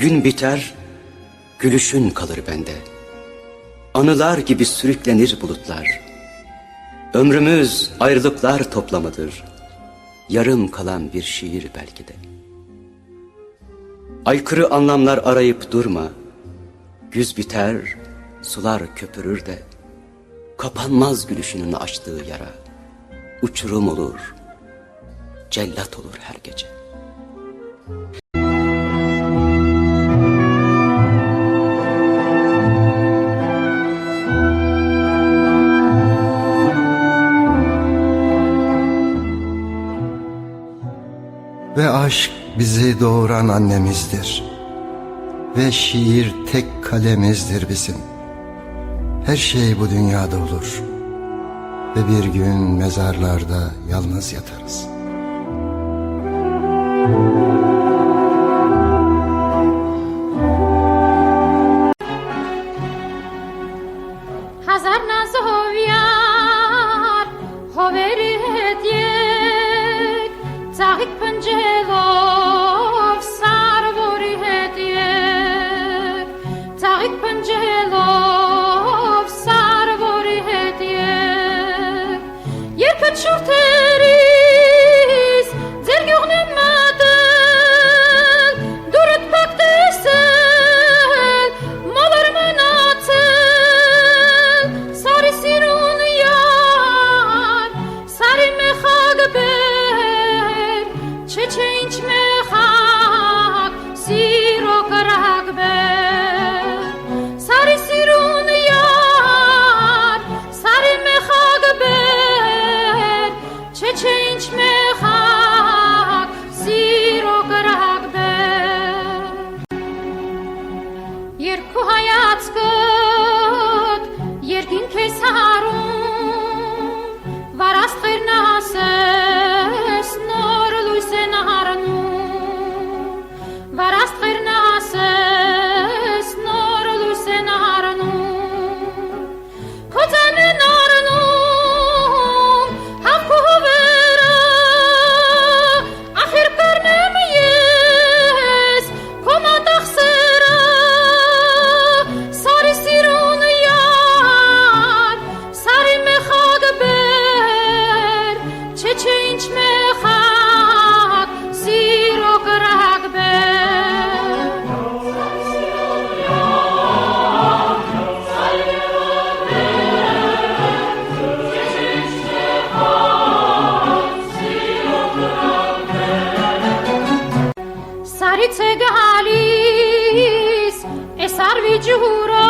Gün biter, gülüşün kalır bende. Anılar gibi sürüklenir bulutlar. Ömrümüz ayrılıklar toplamıdır. Yarım kalan bir şiir belki de. Aykırı anlamlar arayıp durma. Güz biter, sular köpürür de. Kapanmaz gülüşünün açtığı yara. Uçurum olur, cellat olur her gece. Ve aşk bizi doğuran annemizdir. Ve şiir tek kalemizdir bizim. Her şey bu dünyada olur. Ve bir gün mezarlarda yalnız yatarız. Hazar naz hovyar, hoveri hediyek, Tağik pencelov, sarvori hediyek, Tağik pencelov, sarvori hediyek, Yerket şurteriz, zergürnen madel, Duret paktesel, malar menatel, Sari sirun yar, sari mechag ber, Çeçenç mechag, sirok ragber, Sari sirun yar, sari mechag ber, Çeçenç mechag, sirok ragber. Երկու հայացքդ երկին քեզ հարում, վարաստղերն ասես նոր լույս են առնում, վարաստղերն ասես նոր լույս են առնում, քո ձայնն առնում, հավքու հովերը, ախիր կառնեմ ես, քո մատաղ սերը, Sari sirun yar, sari mechag ber, Çeçenç mechag, sirok ragber. Sari te galis, es arvi giuro,